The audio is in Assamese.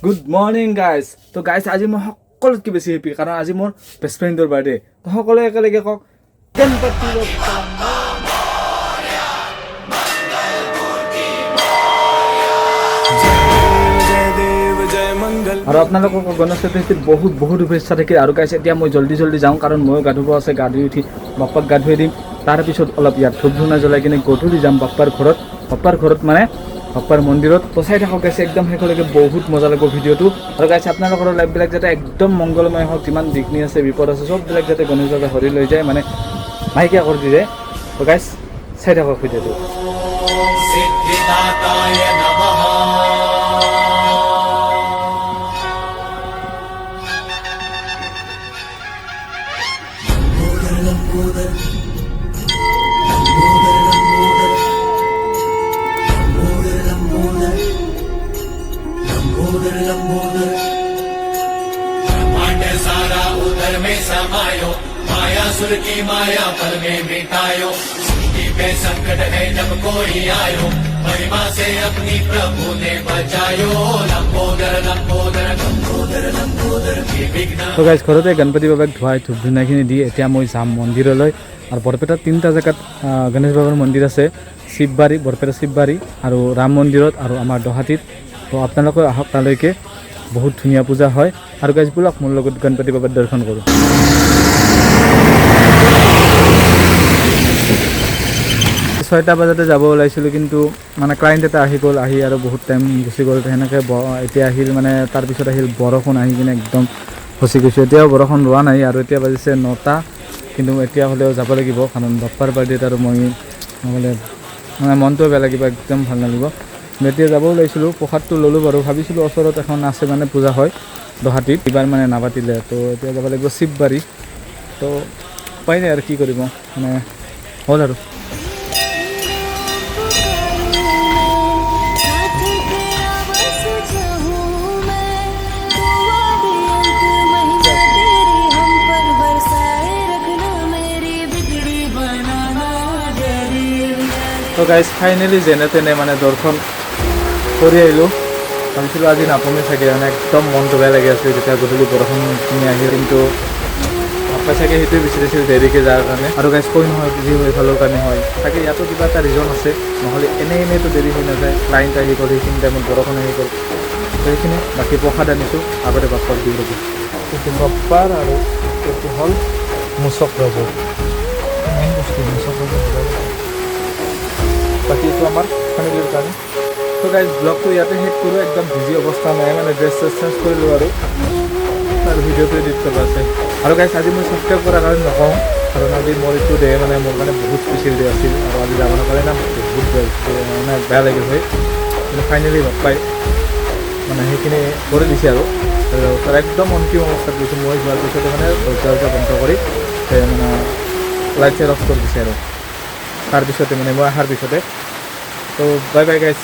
Good morning guys. তো গাইজ আজি মই সকলোতকৈ বেছি হেপী, কাৰণ আজি মোৰ বেষ্ট ফ্ৰেণ্ডৰ বাৰ্থডে। তো সকলোৱে একেলগে কওক গণপতি বাপ্পা। আৰু আপোনালোকক গণেশ চতুৰ্থীত বহুত শুভেচ্ছা থাকিল। আৰু গাইজ এতিয়া মই জল্দি যাওঁ, কাৰণ ময়ো গা ধুব আছে। গা ধুই উঠি বাপ্পাক গা ধুৱাই দিম। তাৰপিছত অলপ ইয়াত ধূপ ধূনা জ্বলাই কিনে গধূলি যাম বাপ্পাৰ ঘৰত মানে বাপ্পাৰ মন্দিৰত। তো চাই থাকক গাইছে, একদম শেষলৈকে বহুত মজা লাগিব ভিডিঅ'টো। আৰু গাইছে আপোনালোকৰ লাইফবিলাক যাতে একদম মংগলময় হওক, যিমান বিঘ্নি আছে বিপদ আছে চববিলাক যাতে গণেশ বাবাই হৰি লৈ যায়, মানে নাইকিয়া কৰি দিয়ে। তো গাইছ চাই থাকক ভিডিঅ'টো। सारा उधर में समायो, माया सुर की माया पल में मिटायो। सृष्टि पे संकट है जब कोई आयो, महिमा से अपनी प्रभु ने बचायो। लंबोदर लंबोदर लंबोदर लंबोदर की विघ्न। তো গাইজ ঘৰতে গণপতি বাবাক ধুৱাই ধূপ ধুনাখিনি দি এতিয়া মই যাম মন্দিৰলৈ। আৰু বৰপেটাত 3টা জেগাত গণেশ বাবাৰ মন্দিৰ আছে, শিৱবাৰী, বৰপেটা শিৱবাৰী আৰু ৰাম মন্দিৰত আৰু আমাৰ দহাটিত। তো আপোনালোকে আহক তালৈকে, বহুত ধুনীয়া পূজা হয়। আৰু গাইজ বলক মোৰ লগত গণপতি বাবাৰ দৰ্শন কৰোঁ। 6টা বজাতে যাব ওলাইছিলোঁ, কিন্তু মানে ক্লাইণ্ট এটা আহি গ'ল, আহি আৰু বহুত টাইম গুচি গ'ল। সেনেকৈ এতিয়া আহিল, মানে তাৰপিছত আহিল বৰষুণ, আহি কিনে একদম ফচি গৈছোঁ। এতিয়াও বৰষুণ ৰোৱা নাই, আৰু এতিয়া বাজিছে 9টা, কিন্তু এতিয়া হ'লেও যাব লাগিব, কাৰণ বাপ্পাৰ বাৰ্থডেত আৰু মই নহ'লে মানে মনটোৱে বেয়া লাগিব, একদম ভাল নালাগিব। এতিয়া যাব ওলাইছিলোঁ, প্ৰসাদটো ল'লোঁ বাৰু। ভাবিছিলোঁ ওচৰত এখন আছে মানে পূজা হয় দহাটিত, এইবাৰ মানে নাপাতিলে। তো এতিয়া যাব লাগিব শিৱবাৰী। তো উপায় নাই আৰু কি কৰিব, মানে হ'ল আৰু। তো গাইজ ফাইনেলি যেনে তেনে মানে দৰ্শন কৰি আহিলোঁ। ভাবিছিলোঁ আজি নাপামেই চাগে, মানে একদম মনটো বেয়া লাগি আছিল যেতিয়া গধূলি বৰষুণ কিনি আহিল। কিন্তু বাপ্পাই চাগে সেইটোৱে বিচাৰিছিল দেৰিকৈ যোৱাৰ কাৰণে। আৰু গাইজ কৈ নহয় যি হৈ ভালৰ কাৰণে হয় চাগে, ইয়াতো কিবা এটা ৰিজন আছে, নহ'লে এনেইতো দেৰি হৈ নাযায়। ক্লাইণ্ট আহি গ'ল, সেইখিনি টাইমত বৰষুণ আহি গ'ল। সেইখিনি বাকী প্ৰসাদ আনিছোঁ, আগতে বাপ্পাক দি ৰ'ব। এইটো বাপ্পাৰ, আৰু এইটো হ'ল মুচক ৰ'ব, মেইন বস্তু মুচক ৰ'ব। বাকী এইটো আমাৰ ফেমিলিৰ কাৰণে। তো গাইজ ব্লগটো ইয়াতে শেষ কৰোঁ, একদম বিজি অৱস্থা নাই, মানে ড্ৰেছ চেঞ্জ কৰিলোঁ আৰু ভিডিঅ'টো এডিট কৰিব আছে। আৰু গাইজ আজি মই ছাবস্ক্ৰাইব কৰাৰ কাৰণে নকওঁ, কাৰণ আজি মোৰ এইটো ডে মানে মোৰ কাৰণে বহুত স্পেচিয়েল ডে আছিল, আৰু আজি যাব নাপালে না বহুত মানে বেয়া লাগিল হয়। কিন্তু ফাইনেলি বাপ্পাই মানে সেইখিনি কৰি দিছে, আৰু তাৰ একদম অন্তিম অৱস্থাত গৈছোঁ মই যোৱাৰ পিছতে মানে দৰজা বন্ধ কৰি মানে লাইট চাইট অফ কৰি দিছে, আৰু তাৰপিছতে মানে মই অহাৰ পিছতে। তো বাই বাই গাইজ।